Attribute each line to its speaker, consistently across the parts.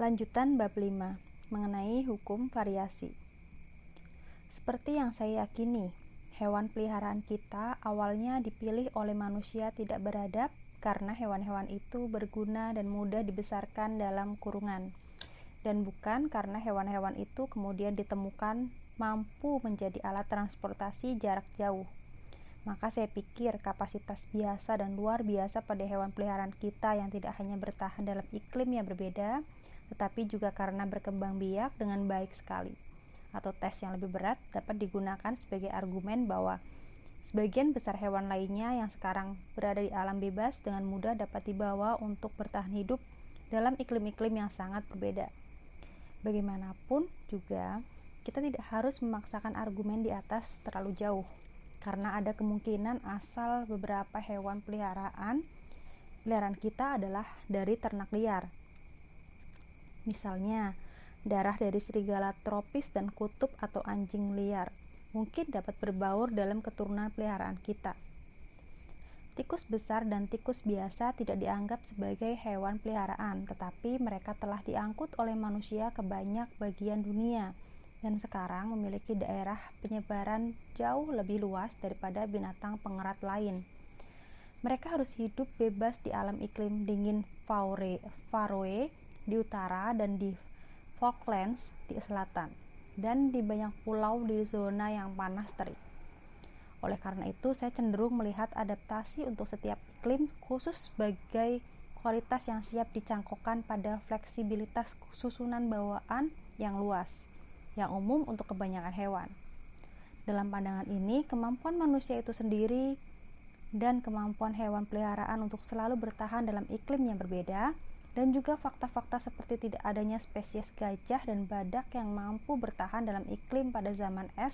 Speaker 1: Lanjutan bab 5 mengenai hukum variasi. Seperti yang saya yakini, hewan peliharaan kita awalnya dipilih oleh manusia tidak beradab karena hewan-hewan itu berguna dan mudah dibesarkan dalam kurungan, dan bukan karena hewan-hewan itu kemudian ditemukan mampu menjadi alat transportasi jarak jauh. Maka saya pikir kapasitas biasa dan luar biasa pada hewan peliharaan kita yang tidak hanya bertahan dalam iklim yang berbeda, tetapi juga karena berkembang biak dengan baik sekali. Atau tes yang lebih berat dapat digunakan sebagai argumen bahwa sebagian besar hewan lainnya yang sekarang berada di alam bebas dengan mudah dapat dibawa untuk bertahan hidup dalam iklim-iklim yang sangat berbeda. Bagaimanapun juga, kita tidak harus memaksakan argumen di atas terlalu jauh, karena ada kemungkinan asal beberapa hewan peliharaan kita adalah dari ternak liar. Misalnya, darah dari serigala tropis dan kutub atau anjing liar mungkin dapat berbaur dalam keturunan peliharaan kita. Tikus besar dan tikus biasa tidak dianggap sebagai hewan peliharaan, tetapi mereka telah diangkut oleh manusia ke banyak bagian dunia dan sekarang memiliki daerah penyebaran jauh lebih luas daripada binatang pengerat lain. Mereka harus hidup bebas di alam iklim dingin Faroe di utara dan di Falklands di selatan, dan di banyak pulau di zona yang panas terik. Oleh karena itu, saya cenderung melihat adaptasi untuk setiap iklim khusus sebagai kualitas yang siap dicangkokkan pada fleksibilitas susunan bawaan yang luas, yang umum untuk kebanyakan hewan. Dalam pandangan ini, kemampuan manusia itu sendiri dan kemampuan hewan peliharaan untuk selalu bertahan dalam iklim yang berbeda, dan juga fakta-fakta seperti tidak adanya spesies gajah dan badak yang mampu bertahan dalam iklim pada zaman es,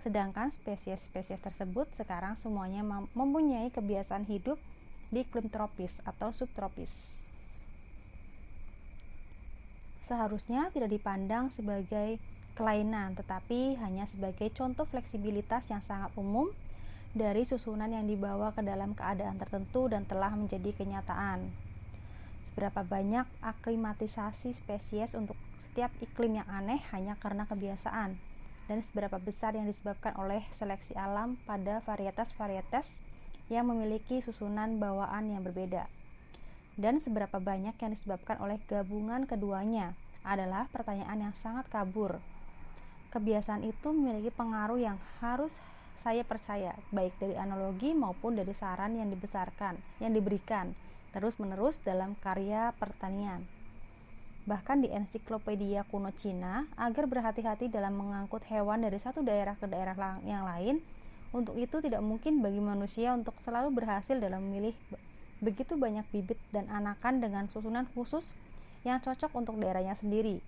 Speaker 1: sedangkan spesies-spesies tersebut sekarang semuanya mempunyai kebiasaan hidup di iklim tropis atau subtropis. Seharusnya tidak dipandang sebagai kelainan, tetapi hanya sebagai contoh fleksibilitas yang sangat umum dari susunan yang dibawa ke dalam keadaan tertentu dan telah menjadi kenyataan. Seberapa banyak aklimatisasi spesies untuk setiap iklim yang aneh hanya karena kebiasaan, dan seberapa besar yang disebabkan oleh seleksi alam pada varietas-varietas yang memiliki susunan bawaan yang berbeda, dan seberapa banyak yang disebabkan oleh gabungan keduanya adalah pertanyaan yang sangat kabur. Kebiasaan itu memiliki pengaruh yang harus saya percaya, baik dari analogi maupun dari saran yang diberikan terus-menerus dalam karya pertanian. Bahkan di ensiklopedia kuno Cina, agar berhati-hati dalam mengangkut hewan dari satu daerah ke daerah yang lain. Untuk itu tidak mungkin bagi manusia untuk selalu berhasil dalam memilih begitu banyak bibit dan anakan dengan susunan khusus yang cocok untuk daerahnya sendiri.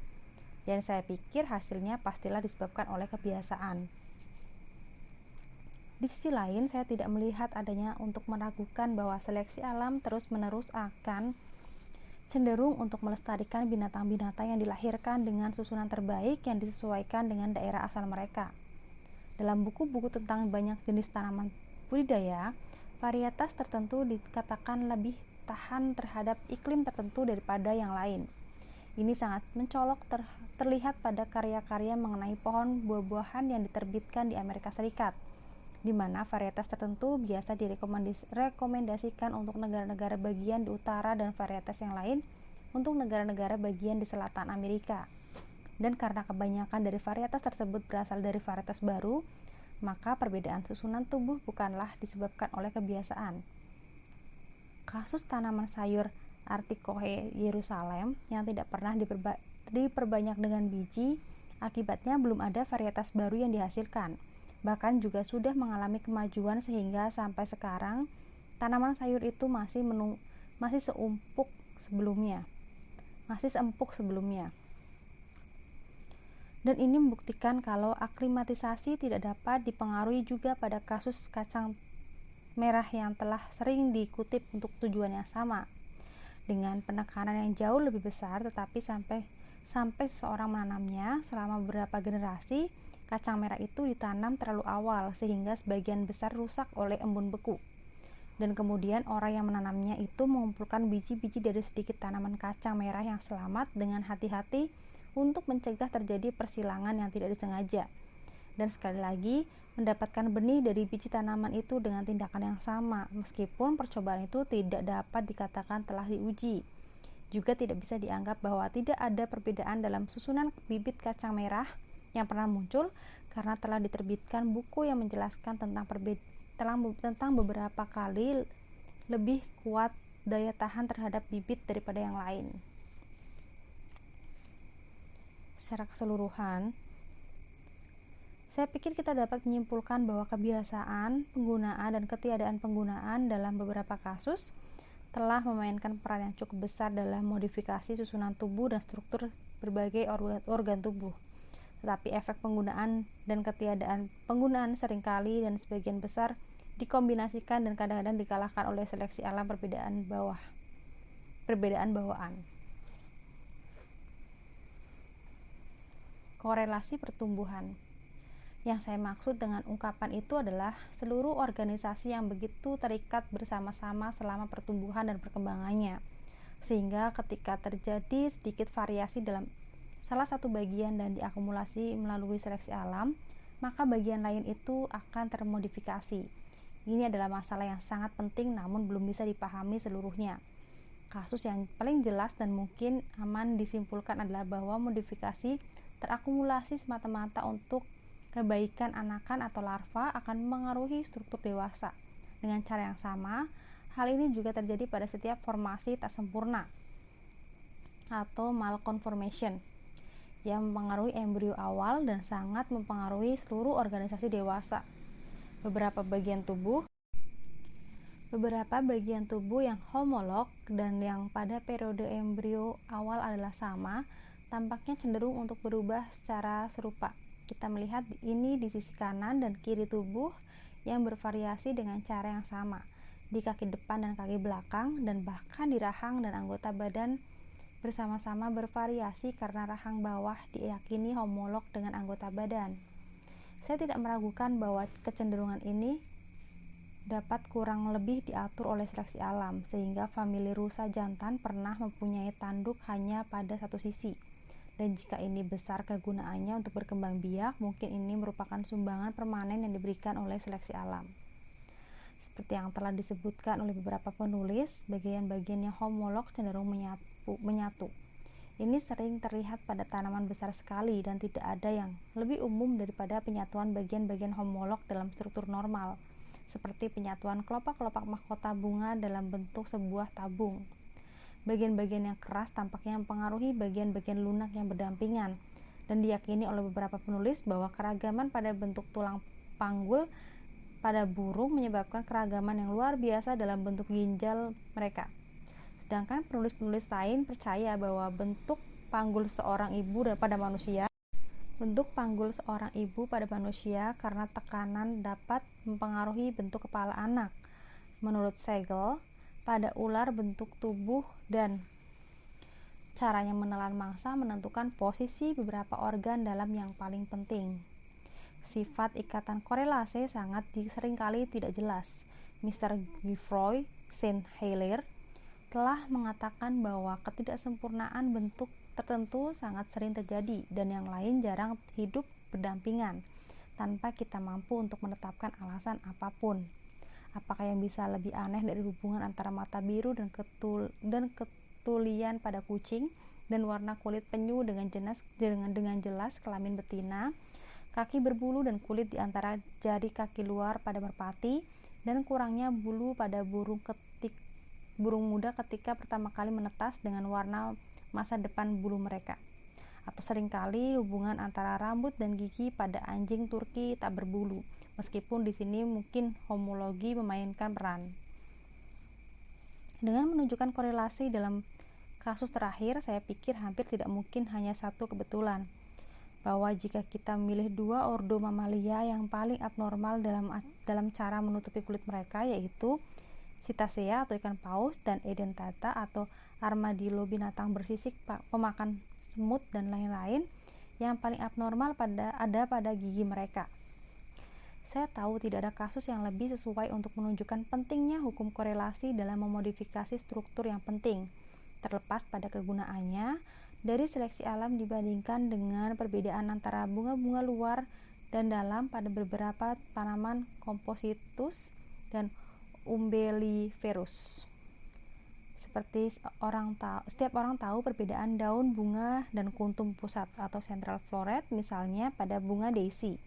Speaker 1: Dan saya pikir hasilnya pastilah disebabkan oleh kebiasaan. Di sisi lain, saya tidak melihat adanya untuk meragukan bahwa seleksi alam terus-menerus akan cenderung untuk melestarikan binatang-binatang yang dilahirkan dengan susunan terbaik yang disesuaikan dengan daerah asal mereka. Dalam buku-buku tentang banyak jenis tanaman budidaya, varietas tertentu dikatakan lebih tahan terhadap iklim tertentu daripada yang lain. Ini sangat mencolok terlihat pada karya-karya mengenai pohon buah-buahan yang diterbitkan di Amerika Serikat, di mana varietas tertentu biasa direkomendasikan untuk negara-negara bagian di utara dan varietas yang lain untuk negara-negara bagian di selatan Amerika. Dan karena kebanyakan dari varietas tersebut berasal dari varietas baru, maka perbedaan susunan tubuh bukanlah disebabkan oleh kebiasaan. Kasus tanaman sayur Artichoke Yerusalem yang tidak pernah diperbanyak dengan biji, akibatnya belum ada varietas baru yang dihasilkan. Bahkan juga sudah mengalami kemajuan sehingga sampai sekarang tanaman sayur itu masih seempuk sebelumnya. Dan ini membuktikan kalau aklimatisasi tidak dapat dipengaruhi juga pada kasus kacang merah yang telah sering dikutip untuk tujuan yang sama, dengan penekanan yang jauh lebih besar, tetapi sampai seseorang menanamnya selama beberapa generasi, kacang merah itu ditanam terlalu awal sehingga sebagian besar rusak oleh embun beku. dan kemudian orang yang menanamnya itu mengumpulkan biji-biji dari sedikit tanaman kacang merah yang selamat dengan hati-hati untuk mencegah terjadi persilangan yang tidak disengaja. Dan sekali lagi, mendapatkan benih dari biji tanaman itu dengan tindakan yang sama, meskipun percobaan itu tidak dapat dikatakan telah diuji. Juga tidak bisa dianggap bahwa tidak ada perbedaan dalam susunan bibit kacang merah yang pernah muncul, karena telah diterbitkan buku yang menjelaskan tentang beberapa kali lebih kuat daya tahan terhadap bibit daripada yang lain. Secara keseluruhan, saya pikir kita dapat menyimpulkan bahwa kebiasaan, penggunaan, dan ketiadaan penggunaan dalam beberapa kasus telah memainkan peran yang cukup besar dalam modifikasi susunan tubuh dan struktur berbagai organ tubuh. Tetapi efek penggunaan dan ketiadaan penggunaan seringkali dan sebagian besar dikombinasikan dan kadang-kadang dikalahkan oleh seleksi alam perbedaan bawaan. Korelasi pertumbuhan. Yang saya maksud dengan ungkapan itu adalah seluruh organisasi yang begitu terikat bersama-sama selama pertumbuhan dan perkembangannya, sehingga ketika terjadi sedikit variasi dalam salah satu bagian dan diakumulasi melalui seleksi alam, maka bagian lain itu akan termodifikasi. Ini adalah masalah yang sangat penting namun belum bisa dipahami seluruhnya. Kasus yang paling jelas dan mungkin aman disimpulkan adalah bahwa modifikasi terakumulasi semata-mata untuk kebaikan anakan atau larva akan mengaruhi struktur dewasa. Dengan cara yang sama, hal ini juga terjadi pada setiap formasi tak sempurna atau malconformation yang mempengaruhi embrio awal dan sangat mempengaruhi seluruh organisasi dewasa. Beberapa bagian tubuh yang homolog dan yang pada periode embrio awal adalah sama, tampaknya cenderung untuk berubah secara serupa. Kita melihat ini di sisi kanan dan kiri tubuh yang bervariasi dengan cara yang sama, di kaki depan dan kaki belakang, dan bahkan di rahang dan anggota badan bersama-sama bervariasi karena rahang bawah diyakini homolog dengan anggota badan. Saya tidak meragukan bahwa kecenderungan ini dapat kurang lebih diatur oleh seleksi alam, sehingga famili rusa jantan pernah mempunyai tanduk hanya pada satu sisi. Dan jika ini besar kegunaannya untuk berkembang biak, mungkin ini merupakan sumbangan permanen yang diberikan oleh seleksi alam. Seperti yang telah disebutkan oleh beberapa penulis, bagian-bagian yang homolog cenderung menyatu. Ini sering terlihat pada tanaman besar sekali dan tidak ada yang lebih umum daripada penyatuan bagian-bagian homolog dalam struktur normal, seperti penyatuan kelopak-kelopak mahkota bunga dalam bentuk sebuah tabung. Bagian-bagian yang keras tampaknya mempengaruhi bagian-bagian lunak yang berdampingan, dan diyakini oleh beberapa penulis bahwa keragaman pada bentuk tulang panggul pada burung menyebabkan keragaman yang luar biasa dalam bentuk ginjal mereka. Sedangkan penulis-penulis lain percaya bahwa bentuk panggul seorang ibu pada manusia karena tekanan dapat mempengaruhi bentuk kepala anak. Menurut Segel, pada ular bentuk tubuh dan caranya menelan mangsa menentukan posisi beberapa organ dalam yang paling penting. Sifat ikatan korelase seringkali tidak jelas. Mr. Geoffroy St. Hilaire telah mengatakan bahwa ketidaksempurnaan bentuk tertentu sangat sering terjadi dan yang lain jarang hidup berdampingan tanpa kita mampu untuk menetapkan alasan apapun. Apakah yang bisa lebih aneh dari hubungan antara mata biru dan ketulian pada kucing dan warna kulit penyu dengan jelas kelamin betina, kaki berbulu dan kulit di antara jari kaki luar pada merpati, dan kurangnya bulu pada burung muda ketika pertama kali menetas dengan warna masa depan bulu mereka. Atau seringkali hubungan antara rambut dan gigi pada anjing Turki tak berbulu, meskipun di sini mungkin homologi memainkan peran. Dengan menunjukkan korelasi dalam kasus terakhir, saya pikir hampir tidak mungkin hanya satu kebetulan, bahwa jika kita memilih dua ordo mamalia yang paling abnormal dalam cara menutupi kulit mereka, yaitu Cetacea atau ikan paus dan Edentata atau armadillo binatang bersisik pemakan semut dan lain-lain, yang paling abnormal pada gigi mereka. Saya tahu tidak ada kasus yang lebih sesuai untuk menunjukkan pentingnya hukum korelasi dalam memodifikasi struktur yang penting, terlepas pada kegunaannya dari seleksi alam dibandingkan dengan perbedaan antara bunga-bunga luar dan dalam pada beberapa tanaman Compositus dan Umbelliferous. Seperti setiap orang tahu perbedaan daun bunga dan kuntum pusat atau central floret misalnya pada bunga daisy,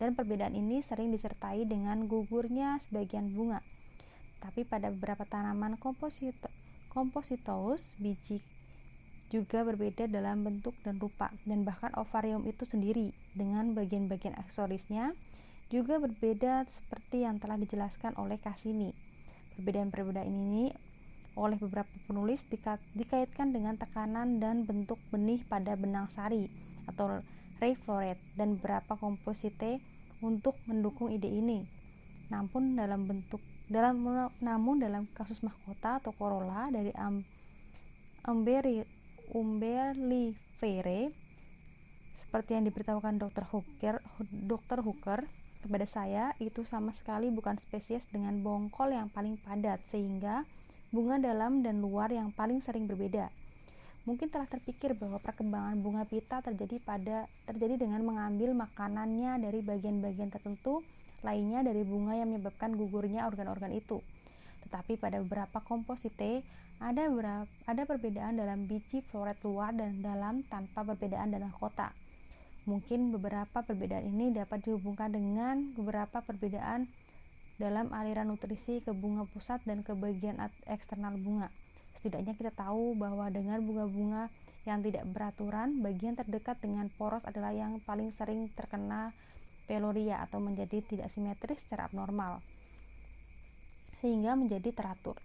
Speaker 1: dan perbedaan ini sering disertai dengan gugurnya sebagian bunga. Tapi pada beberapa tanaman Compositus, biji juga berbeda dalam bentuk dan rupa, dan bahkan ovarium itu sendiri dengan bagian-bagian aksorisnya juga berbeda seperti yang telah dijelaskan oleh Cassini. Perbedaan-perbedaan ini oleh beberapa penulis dikaitkan dengan tekanan dan bentuk benih pada benang sari atau ray floret dan beberapa komposite untuk mendukung ide ini. Namun dalam kasus mahkota atau corolla dari Umbelliferae seperti yang diberitahukan Dr. Hooker kepada saya, itu sama sekali bukan spesies dengan bongkol yang paling padat sehingga bunga dalam dan luar yang paling sering berbeda. Mungkin telah terpikir bahwa perkembangan bunga pita terjadi dengan mengambil makanannya dari bagian-bagian tertentu lainnya dari bunga yang menyebabkan gugurnya organ-organ itu. Tetapi pada beberapa komposite ada perbedaan dalam biji floret luar dan dalam tanpa perbedaan dalam kota. Mungkin beberapa perbedaan ini dapat dihubungkan dengan beberapa perbedaan dalam aliran nutrisi ke bunga pusat dan ke bagian eksternal bunga. Setidaknya kita tahu bahwa dengan bunga-bunga yang tidak beraturan, bagian terdekat dengan poros adalah yang paling sering terkena peloria atau menjadi tidak simetris secara abnormal, sehingga menjadi teratur.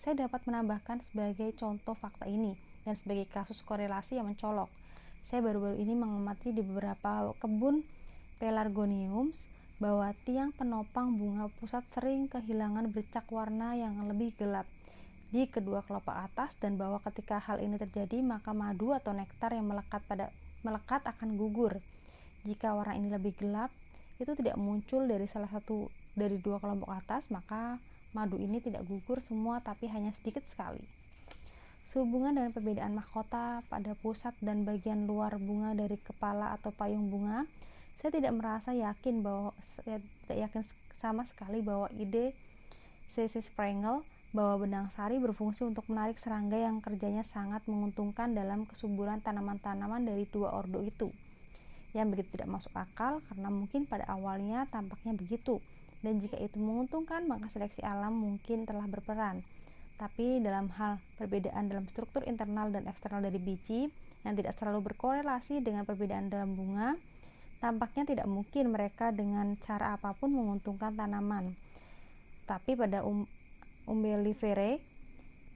Speaker 1: Saya dapat menambahkan sebagai contoh fakta ini dan sebagai kasus korelasi yang mencolok. Saya baru-baru ini mengamati di beberapa kebun pelargoniums bahwa tiang penopang bunga pusat sering kehilangan bercak warna yang lebih gelap di kedua kelopak atas, dan bahwa ketika hal ini terjadi maka madu atau nektar yang melekat akan gugur. Jika warna ini lebih gelap, itu tidak muncul dari salah satu dari dua kelompok atas, maka madu ini tidak gugur semua tapi hanya sedikit sekali. Sehubungan dengan perbedaan mahkota pada pusat dan bagian luar bunga dari kepala atau payung bunga, saya tidak yakin sama sekali bahwa ide C.C. Sprengel bahwa benang sari berfungsi untuk menarik serangga yang kerjanya sangat menguntungkan dalam kesuburan tanaman-tanaman dari dua ordo itu, yang begitu tidak masuk akal karena mungkin pada awalnya tampaknya begitu, dan jika itu menguntungkan maka seleksi alam mungkin telah berperan. Tapi dalam hal perbedaan dalam struktur internal dan eksternal dari biji yang tidak selalu berkorelasi dengan perbedaan dalam bunga, tampaknya tidak mungkin mereka dengan cara apapun menguntungkan tanaman. Tapi pada Umbelliferae,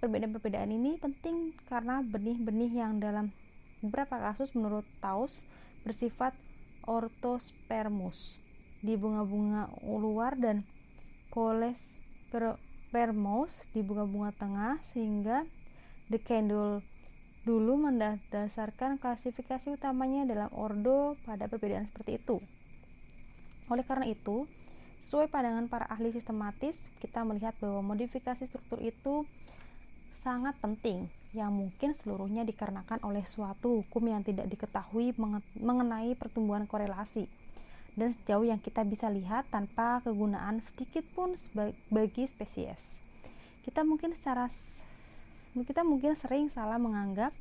Speaker 1: perbedaan-perbedaan ini penting karena benih-benih yang dalam beberapa kasus menurut Taus bersifat orthospermous di bunga-bunga luar dan Coelespermous di bunga-bunga tengah, sehingga De Candolle dulu mendasarkan klasifikasi utamanya dalam ordo pada perbedaan seperti itu. Oleh karena itu, sesuai pandangan para ahli sistematis, kita melihat bahwa modifikasi struktur itu sangat penting, yang mungkin seluruhnya dikarenakan oleh suatu hukum yang tidak diketahui mengenai pertumbuhan korelasi, dan sejauh yang kita bisa lihat tanpa kegunaan sedikit pun bagi spesies. Kita mungkin sering salah menganggap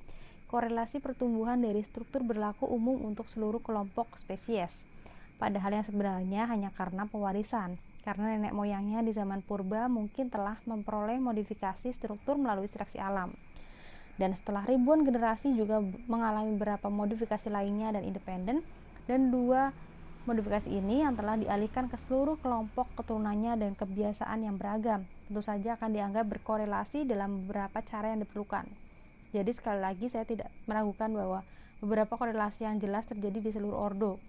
Speaker 1: korelasi pertumbuhan dari struktur berlaku umum untuk seluruh kelompok spesies, padahal yang sebenarnya hanya karena pewarisan, karena nenek moyangnya di zaman purba mungkin telah memperoleh modifikasi struktur melalui seleksi alam, dan setelah ribuan generasi juga mengalami beberapa modifikasi lainnya dan independen, dan dua modifikasi ini yang telah dialihkan ke seluruh kelompok keturunannya dan kebiasaan yang beragam tentu saja akan dianggap berkorelasi dalam beberapa cara yang diperlukan. Jadi sekali lagi saya tidak meragukan bahwa beberapa korelasi yang jelas terjadi di seluruh ordo,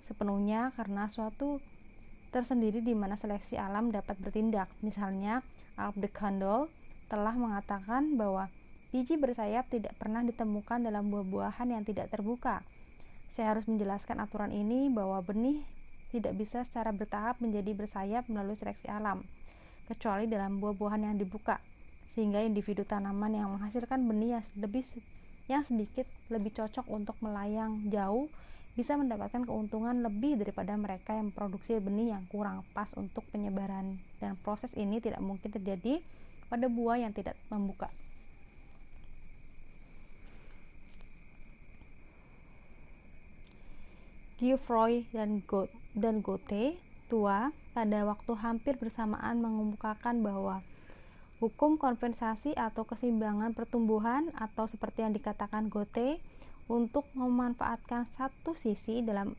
Speaker 1: sepenuhnya karena suatu tersendiri di mana seleksi alam dapat bertindak. Misalnya, Alp de Candolle telah mengatakan bahwa biji bersayap tidak pernah ditemukan dalam buah-buahan yang tidak terbuka. Saya harus menjelaskan aturan ini bahwa benih tidak bisa secara bertahap menjadi bersayap melalui seleksi alam, kecuali dalam buah-buahan yang dibuka, sehingga individu tanaman yang menghasilkan benih yang sedikit lebih cocok untuk melayang jauh bisa mendapatkan keuntungan lebih daripada mereka yang memproduksi benih yang kurang pas untuk penyebaran, dan proses ini tidak mungkin terjadi pada buah yang tidak membuka. Geoffroy dan Goethe tua pada waktu hampir bersamaan mengemukakan bahwa hukum kompensasi atau keseimbangan pertumbuhan, atau seperti yang dikatakan Goethe, untuk memanfaatkan satu sisi dalam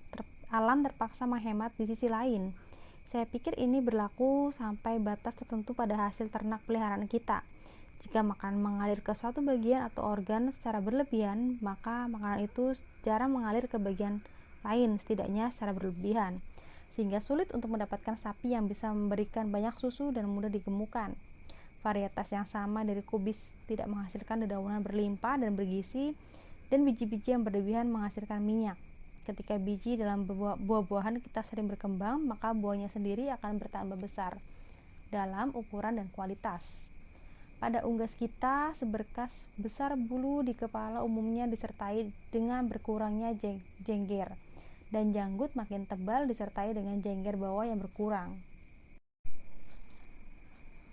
Speaker 1: alam terpaksa menghemat di sisi lain. Saya pikir ini berlaku sampai batas tertentu pada hasil ternak peliharaan kita. Jika makanan mengalir ke suatu bagian atau organ secara berlebihan, maka makanan itu jarang mengalir ke bagian lain, setidaknya secara berlebihan, sehingga sulit untuk mendapatkan sapi yang bisa memberikan banyak susu dan mudah digemukkan. Varietas yang sama dari kubis tidak menghasilkan dedaunan berlimpah dan bergizi, dan biji-biji yang berlebihan menghasilkan minyak. Ketika biji dalam buah-buahan kita sering berkembang, maka buahnya sendiri akan bertambah besar dalam ukuran dan kualitas. Pada unggas kita, seberkas besar bulu di kepala umumnya disertai dengan berkurangnya jengger, dan janggut makin tebal disertai dengan jengger bawah yang berkurang.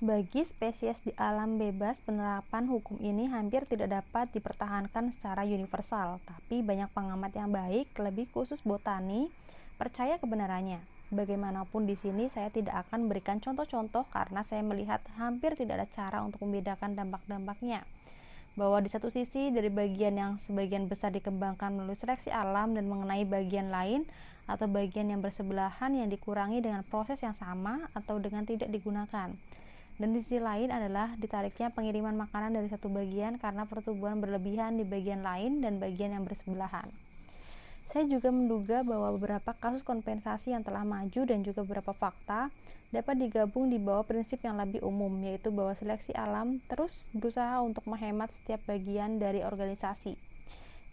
Speaker 1: Bagi spesies di alam bebas, penerapan hukum ini hampir tidak dapat dipertahankan secara universal, tapi banyak pengamat yang baik, lebih khusus botani, percaya kebenarannya. Bagaimanapun di sini saya tidak akan memberikan contoh-contoh karena saya melihat hampir tidak ada cara untuk membedakan dampak-dampaknya. Bahwa di satu sisi dari bagian yang sebagian besar dikembangkan melalui seleksi alam dan mengenai bagian lain atau bagian yang bersebelahan yang dikurangi dengan proses yang sama atau dengan tidak digunakan. Dan di sisi lain adalah ditariknya pengiriman makanan dari satu bagian karena pertumbuhan berlebihan di bagian lain dan bagian yang bersebelahan. Saya juga menduga bahwa beberapa kasus kompensasi yang telah maju dan juga beberapa fakta dapat digabung di bawah prinsip yang lebih umum, yaitu bahwa seleksi alam terus berusaha untuk menghemat setiap bagian dari organisasi.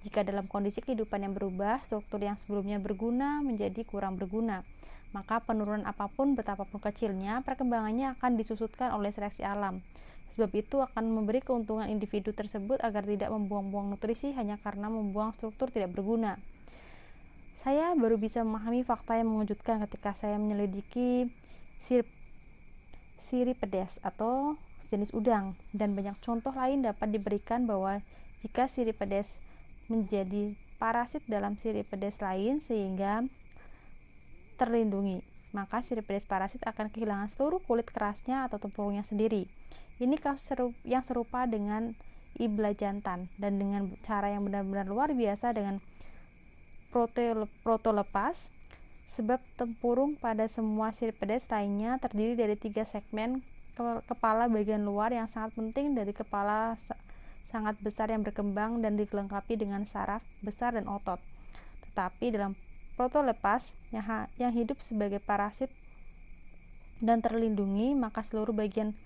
Speaker 1: Jika dalam kondisi kehidupan yang berubah, struktur yang sebelumnya berguna menjadi kurang berguna, maka penurunan apapun betapapun kecilnya, perkembangannya akan disusutkan oleh seleksi alam. Sebab itu akan memberi keuntungan individu tersebut agar tidak membuang-buang nutrisi hanya karena membuang struktur tidak berguna. Saya baru bisa memahami fakta yang mengejutkan ketika saya menyelidiki Cirripedes atau jenis udang, dan banyak contoh lain dapat diberikan bahwa jika Cirripedes menjadi parasit dalam Cirripedes lain sehingga terlindungi, maka Cirripedes parasit akan kehilangan seluruh kulit kerasnya atau tempurungnya sendiri. Ini kasus yang serupa dengan ibla jantan, dan dengan cara yang benar-benar luar biasa dengan protolepas, sebab tempurung pada semua Cirripedes lainnya terdiri dari 3 segmen kepala bagian luar yang sangat penting dari kepala sangat besar yang berkembang dan dilengkapi dengan saraf besar dan otot. Tetapi dalam protolepas yang hidup sebagai parasit dan terlindungi, maka seluruh bagian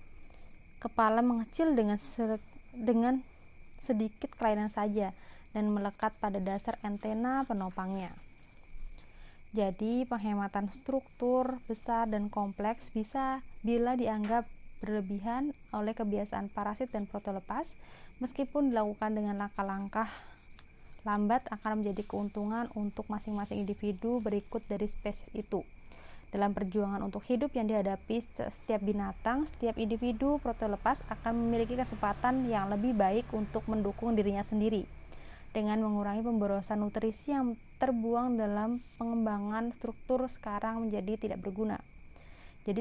Speaker 1: kepala mengecil dengan sedikit kelainan saja dan melekat pada dasar antena penopangnya. Jadi penghematan struktur besar dan kompleks bisa bila dianggap berlebihan oleh kebiasaan parasit dan protolepas, meskipun dilakukan dengan langkah-langkah lambat, akan menjadi keuntungan untuk masing-masing individu berikut dari spesies itu. Dalam perjuangan untuk hidup yang dihadapi setiap binatang, setiap individu protolepas akan memiliki kesempatan yang lebih baik untuk mendukung dirinya sendiri dengan mengurangi pemborosan nutrisi yang terbuang dalam pengembangan struktur sekarang menjadi tidak berguna. Jadi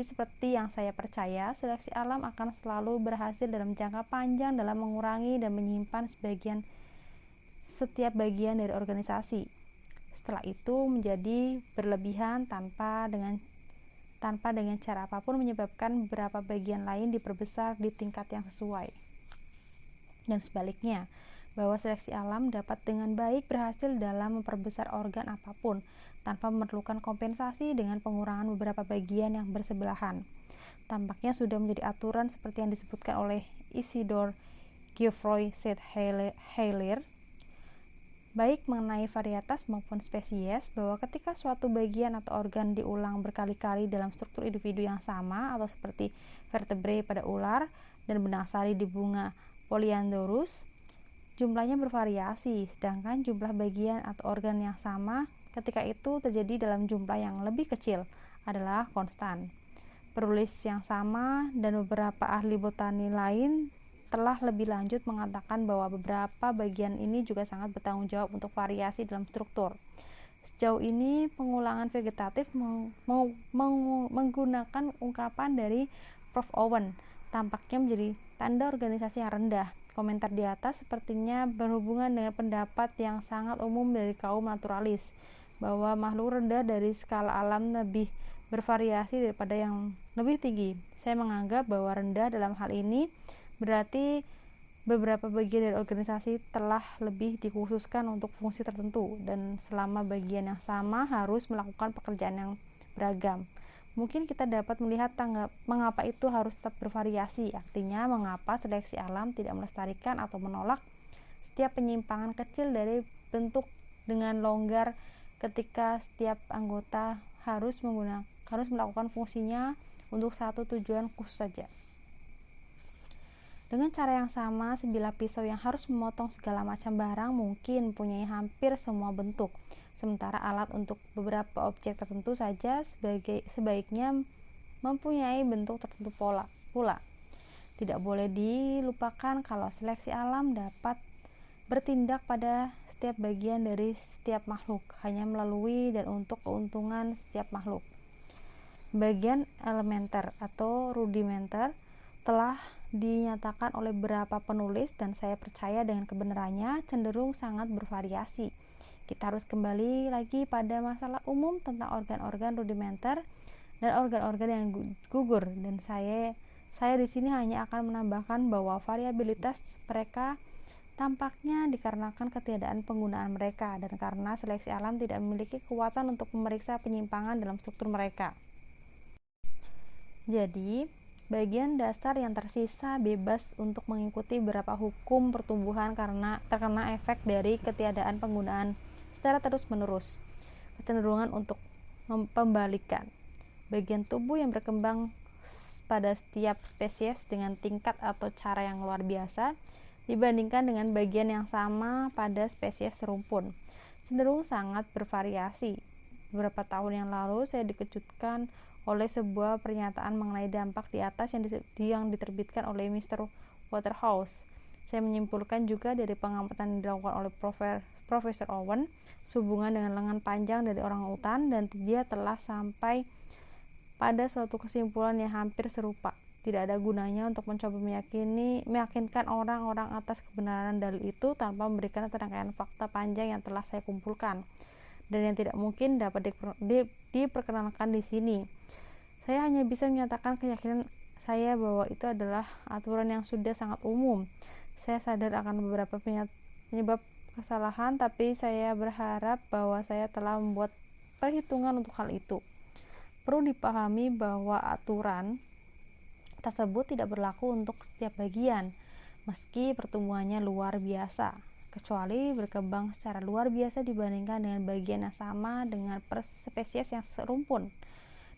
Speaker 1: seperti yang saya percaya, seleksi alam akan selalu berhasil dalam jangka panjang dalam mengurangi dan menyimpan setiap bagian dari organisasi. Setelah itu menjadi berlebihan tanpa dengan cara apapun menyebabkan beberapa bagian lain diperbesar di tingkat yang sesuai. Dan sebaliknya, bahwa seleksi alam dapat dengan baik berhasil dalam memperbesar organ apapun tanpa memerlukan kompensasi dengan pengurangan beberapa bagian yang bersebelahan. Tampaknya sudah menjadi aturan seperti yang disebutkan oleh Isidore Geoffroy Said Hilaire baik mengenai varietas maupun spesies, bahwa ketika suatu bagian atau organ diulang berkali-kali dalam struktur individu yang sama, atau seperti vertebrae pada ular dan benang sari di bunga Polyandrus, jumlahnya bervariasi, sedangkan jumlah bagian atau organ yang sama ketika itu terjadi dalam jumlah yang lebih kecil adalah konstan. Penulis yang sama dan beberapa ahli botani lain telah lebih lanjut mengatakan bahwa beberapa bagian ini juga sangat bertanggung jawab untuk variasi dalam struktur. Sejauh ini, pengulangan vegetatif menggunakan ungkapan dari Prof. Owen tampaknya menjadi tanda organisasi yang rendah. Komentar di atas sepertinya berhubungan dengan pendapat yang sangat umum dari kaum naturalis, bahwa makhluk rendah dari skala alam lebih bervariasi daripada yang lebih tinggi. Saya menganggap bahwa rendah dalam hal ini berarti beberapa bagian dari organisasi telah lebih dikhususkan untuk fungsi tertentu, dan selama bagian yang sama harus melakukan pekerjaan yang beragam. Mungkin kita dapat melihat mengapa itu harus tetap bervariasi, artinya mengapa seleksi alam tidak melestarikan atau menolak setiap penyimpangan kecil dari bentuk dengan longgar ketika setiap anggota harus melakukan fungsinya untuk satu tujuan khusus saja. Dengan cara yang sama, sebilah pisau yang harus memotong segala macam barang mungkin mempunyai hampir semua bentuk, sementara alat untuk beberapa objek tertentu saja sebaiknya mempunyai bentuk tertentu pula. Tidak boleh dilupakan kalau seleksi alam dapat bertindak pada setiap bagian dari setiap makhluk, hanya melalui dan untuk keuntungan setiap makhluk. Bagian elementer atau rudimenter telah dinyatakan oleh beberapa penulis, dan saya percaya dengan kebenarannya, cenderung sangat bervariasi. Kita harus kembali lagi pada masalah umum tentang organ-organ rudimenter dan organ-organ yang gugur, dan saya di sini hanya akan menambahkan bahwa variabilitas mereka tampaknya dikarenakan ketiadaan penggunaan mereka, dan karena seleksi alam tidak memiliki kekuatan untuk memeriksa penyimpangan dalam struktur mereka. Jadi, bagian dasar yang tersisa bebas untuk mengikuti beberapa hukum pertumbuhan karena terkena efek dari ketiadaan penggunaan secara terus-menerus. Kecenderungan untuk pembalikan. Bagian tubuh yang berkembang pada setiap spesies dengan tingkat atau cara yang luar biasa dibandingkan dengan bagian yang sama pada spesies serumpun cenderung sangat bervariasi. Beberapa tahun yang lalu saya dikejutkan oleh sebuah pernyataan mengenai dampak di atas yang diterbitkan oleh Mr. Waterhouse. Saya menyimpulkan juga dari pengamatan yang dilakukan oleh Profesor Owen sehubungan dengan lengan panjang dari orang utan, dan dia telah sampai pada suatu kesimpulan yang hampir serupa. Tidak ada gunanya untuk mencoba meyakinkan orang-orang atas kebenaran dalil itu tanpa memberikan serangkaian fakta panjang yang telah saya kumpulkan dan yang tidak mungkin dapat diperkenalkan di sini. Saya hanya bisa menyatakan keyakinan saya bahwa itu adalah aturan yang sudah sangat umum. Saya sadar akan beberapa penyebab kesalahan, tapi saya berharap bahwa saya telah membuat perhitungan untuk hal itu. Perlu dipahami bahwa aturan tersebut tidak berlaku untuk setiap bagian, meski pertumbuhannya luar biasa, kecuali berkembang secara luar biasa dibandingkan dengan bagian yang sama dengan spesies yang serumpun.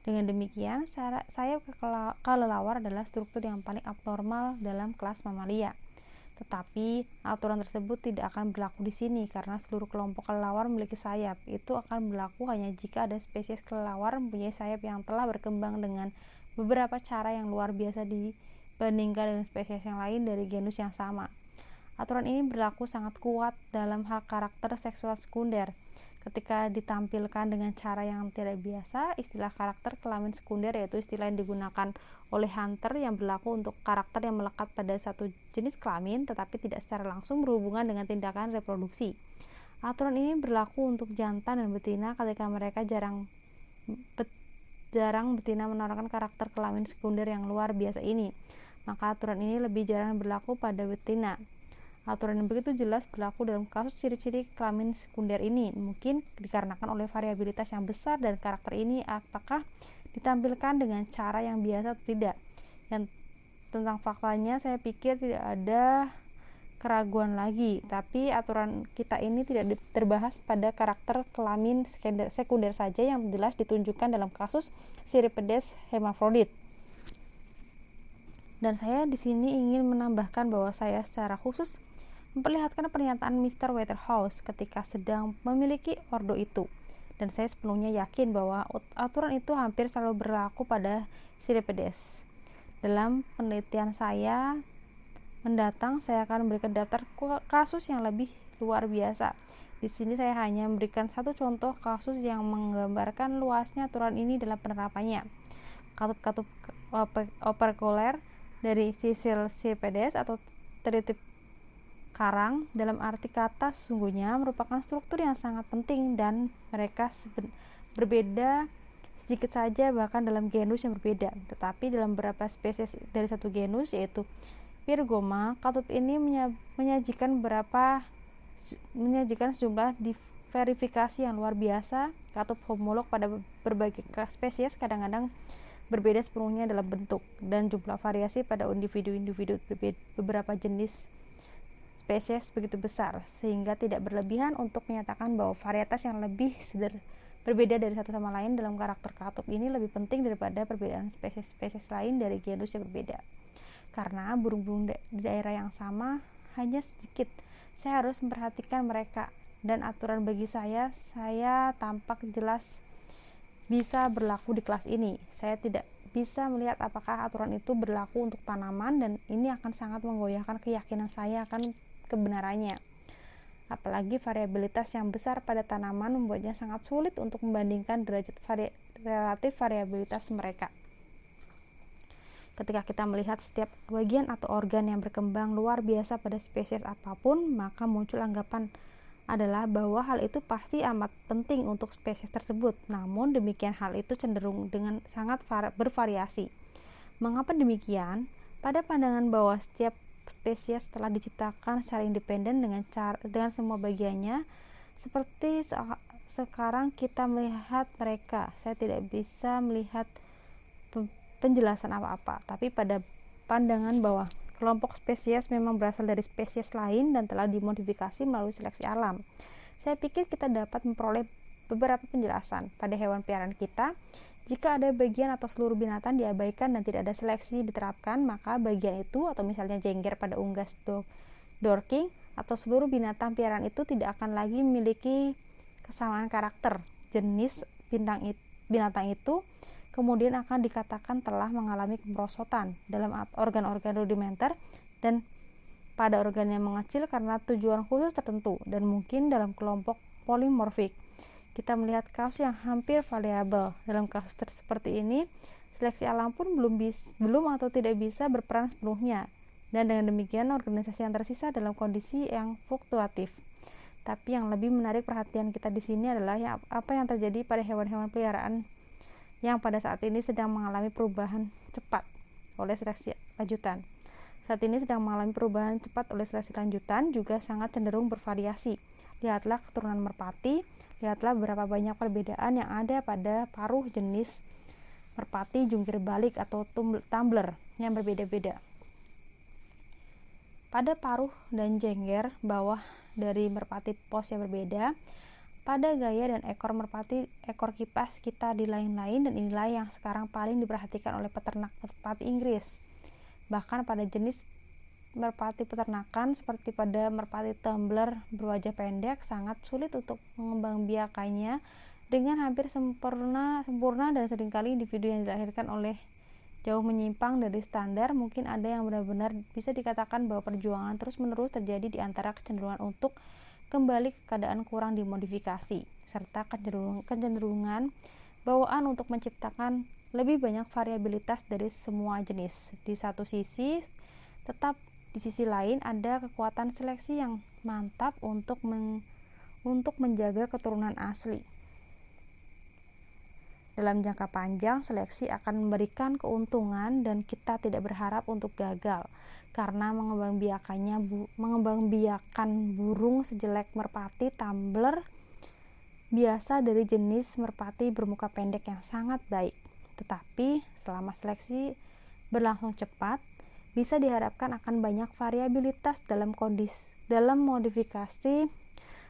Speaker 1: Dengan demikian, sayap kelelawar adalah struktur yang paling abnormal dalam kelas mamalia. Tetapi aturan tersebut tidak akan berlaku di sini karena seluruh kelompok kelelawar memiliki sayap. Itu akan berlaku hanya jika ada spesies kelelawar mempunyai sayap yang telah berkembang dengan beberapa cara yang luar biasa dibandingkan dengan spesies yang lain dari genus yang sama. Aturan ini berlaku sangat kuat dalam hal karakter seksual sekunder. Ketika ditampilkan dengan cara yang tidak biasa, istilah karakter kelamin sekunder yaitu istilah yang digunakan oleh Hunter yang berlaku untuk karakter yang melekat pada satu jenis kelamin tetapi tidak secara langsung berhubungan dengan tindakan reproduksi. Aturan ini berlaku untuk jantan dan betina ketika mereka jarang betina menawarkan karakter kelamin sekunder yang luar biasa ini. Maka aturan ini lebih jarang berlaku pada betina. Aturan yang begitu jelas berlaku dalam kasus ciri-ciri kelamin sekunder ini, mungkin dikarenakan oleh variabilitas yang besar dan karakter ini apakah ditampilkan dengan cara yang biasa atau tidak. Dan tentang faktanya, saya pikir tidak ada keraguan lagi, tapi aturan kita ini tidak terbahas pada karakter kelamin sekunder saja yang jelas ditunjukkan dalam kasus Cirripedes hermaphrodites. Dan saya di sini ingin menambahkan bahwa saya secara khusus memperlihatkan pernyataan Mr. Waterhouse ketika sedang memiliki ordo itu. Dan saya sepenuhnya yakin bahwa aturan itu hampir selalu berlaku pada Cirripedes. Dalam penelitian saya mendatang, saya akan memberikan daftar kasus yang lebih luar biasa. Di sini saya hanya memberikan satu contoh kasus yang menggambarkan luasnya aturan ini dalam penerapannya. Katup-katup operkuler dari sisil Cirripedes atau teritip karang dalam arti kata sesungguhnya merupakan struktur yang sangat penting, dan mereka berbeda sedikit saja bahkan dalam genus yang berbeda. Tetapi dalam beberapa spesies dari satu genus yaitu Pyrgoma, katup ini menyajikan sejumlah verifikasi yang luar biasa. Katup homolog pada berbagai spesies kadang-kadang berbeda sepenuhnya dalam bentuk dan jumlah variasi pada individu-individu beberapa jenis spesies begitu besar sehingga tidak berlebihan untuk menyatakan bahwa varietas yang lebih berbeda dari satu sama lain dalam karakter katup ini lebih penting daripada perbedaan spesies-spesies lain dari genus yang berbeda. Karena burung-burung di daerah yang sama hanya sedikit, saya harus memperhatikan mereka, dan aturan bagi saya tampak jelas bisa berlaku di kelas ini. Saya tidak bisa melihat apakah aturan itu berlaku untuk tanaman, dan ini akan sangat menggoyahkan keyakinan saya akan kebenarannya. Apalagi variabilitas yang besar pada tanaman membuatnya sangat sulit untuk membandingkan derajat relatif variabilitas mereka. Ketika kita melihat setiap bagian atau organ yang berkembang luar biasa pada spesies apapun, maka muncul anggapan adalah bahwa hal itu pasti amat penting untuk spesies tersebut. Namun demikian hal itu cenderung dengan sangat bervariasi. Mengapa demikian? Pada pandangan bahwa setiap spesies telah diciptakan secara independen dengan semua bagiannya, seperti sekarang kita melihat mereka, saya tidak bisa melihat penjelasan apa-apa. Tapi pada pandangan bahwa kelompok spesies memang berasal dari spesies lain dan telah dimodifikasi melalui seleksi alam, saya pikir kita dapat memperoleh beberapa penjelasan. Pada hewan peliharaan kita, jika ada bagian atau seluruh binatang diabaikan dan tidak ada seleksi diterapkan, maka bagian itu, atau misalnya jengger pada unggas Dorking, atau seluruh binatang peliharaan itu tidak akan lagi memiliki kesamaan karakter. Jenis binatang itu kemudian akan dikatakan telah mengalami kemerosotan dalam organ-organ rudimenter dan pada organ yang mengecil karena tujuan khusus tertentu, dan mungkin dalam kelompok polimorfik. Kita melihat kasus yang hampir variabel. Dalam kasus seperti ini, seleksi alam pun belum atau tidak bisa berperan sepenuhnya, dan dengan demikian organisasi yang tersisa dalam kondisi yang fluktuatif. Tapi yang lebih menarik perhatian kita di sini adalah apa yang terjadi pada hewan-hewan peliharaan yang pada saat ini sedang mengalami perubahan cepat oleh seleksi lanjutan. Saat ini sedang mengalami perubahan cepat oleh seleksi lanjutan juga sangat cenderung bervariasi. Lihatlah keturunan merpati, lihatlah berapa banyak perbedaan yang ada pada paruh jenis merpati jungkir balik atau tumbler yang berbeda-beda. Pada paruh dan jengger bawah dari merpati pos yang berbeda, pada gaya dan ekor merpati ekor kipas kita di lain-lain, dan inilah yang sekarang paling diperhatikan oleh peternak merpati Inggris. Bahkan pada jenis merpati peternakan seperti pada merpati tumbler berwajah pendek, sangat sulit untuk mengembangbiakannya dengan hampir sempurna dan seringkali individu yang dilahirkan oleh jauh menyimpang dari standar. Mungkin ada yang benar-benar bisa dikatakan bahwa perjuangan terus-menerus terjadi di antara kecenderungan untuk kembali ke keadaan kurang dimodifikasi serta kecenderungan bawaan untuk menciptakan lebih banyak variabilitas dari semua jenis. Di satu sisi, tetap di sisi lain ada kekuatan seleksi yang mantap untuk menjaga keturunan asli. Dalam jangka panjang, seleksi akan memberikan keuntungan dan kita tidak berharap untuk gagal, karena mengembangbiakan burung sejelek merpati tumbler biasa dari jenis merpati bermuka pendek yang sangat baik. Tetapi selama seleksi berlangsung cepat, bisa diharapkan akan banyak variabilitas dalam modifikasi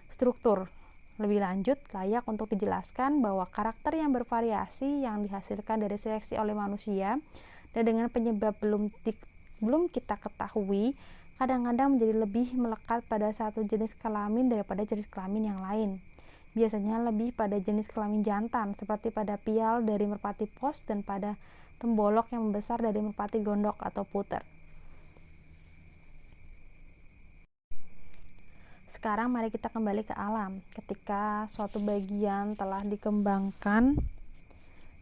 Speaker 1: struktur. Lebih lanjut, layak untuk dijelaskan bahwa karakter yang bervariasi yang dihasilkan dari seleksi oleh manusia dan dengan penyebab belum kita ketahui, kadang-kadang menjadi lebih melekat pada satu jenis kelamin daripada jenis kelamin yang lain. Biasanya lebih pada jenis kelamin jantan, seperti pada pial dari merpati pos dan pada tembolok yang membesar dari merpati gondok atau puter. Sekarang mari kita kembali ke alam. Ketika suatu bagian telah dikembangkan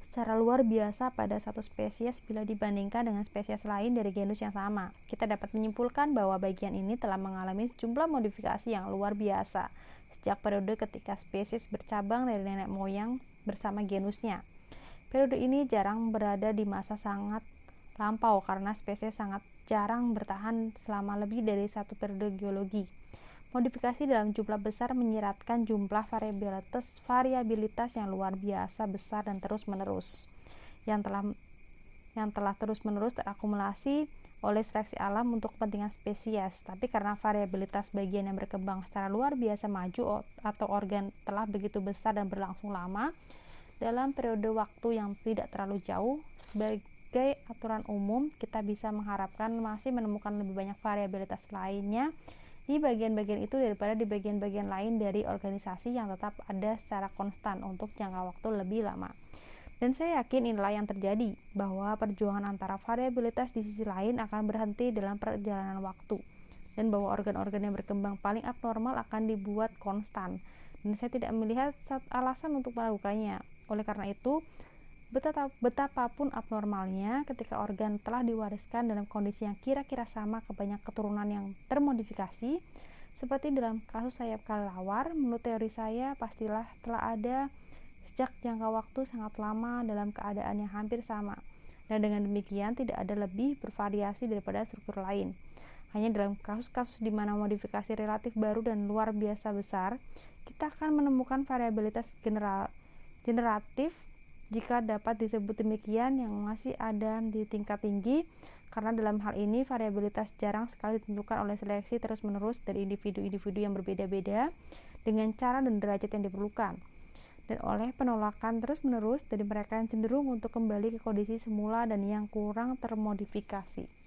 Speaker 1: secara luar biasa pada satu spesies bila dibandingkan dengan spesies lain dari genus yang sama, kita dapat menyimpulkan bahwa bagian ini telah mengalami sejumlah modifikasi yang luar biasa sejak periode ketika spesies bercabang dari nenek moyang bersama genusnya. Periode ini jarang berada di masa sangat lampau karena spesies sangat jarang bertahan selama lebih dari satu periode geologi. Modifikasi dalam jumlah besar menyiratkan jumlah variabilitas yang luar biasa besar dan terus-menerus yang telah terus-menerus terakumulasi oleh seleksi alam untuk kepentingan spesies. Tapi karena variabilitas bagian yang berkembang secara luar biasa maju atau organ telah begitu besar dan berlangsung lama dalam periode waktu yang tidak terlalu jauh, sebagai aturan umum kita bisa mengharapkan masih menemukan lebih banyak variabilitas lainnya di bagian-bagian itu daripada di bagian-bagian lain dari organisasi yang tetap ada secara konstan untuk jangka waktu lebih lama. Dan saya yakin inilah yang terjadi, bahwa perjuangan antara variabilitas di sisi lain akan berhenti dalam perjalanan waktu, dan bahwa organ-organ yang berkembang paling abnormal akan dibuat konstan. Dan saya tidak melihat alasan untuk melakukannya. Oleh karena itu, betapapun abnormalnya, ketika organ telah diwariskan dalam kondisi yang kira-kira sama ke banyak keturunan yang termodifikasi, seperti dalam kasus sayap kelelawar, menurut teori saya pastilah telah ada sejak jangka waktu sangat lama dalam keadaan yang hampir sama, dan dengan demikian tidak ada lebih bervariasi daripada struktur lain. Hanya dalam kasus-kasus di mana modifikasi relatif baru dan luar biasa besar, kita akan menemukan variabilitas generatif, jika dapat disebut demikian, yang masih ada di tingkat tinggi, karena dalam hal ini variabilitas jarang sekali ditentukan oleh seleksi terus-menerus dari individu-individu yang berbeda-beda dengan cara dan derajat yang diperlukan, dan oleh penolakan terus-menerus dari mereka yang cenderung untuk kembali ke kondisi semula dan yang kurang termodifikasi.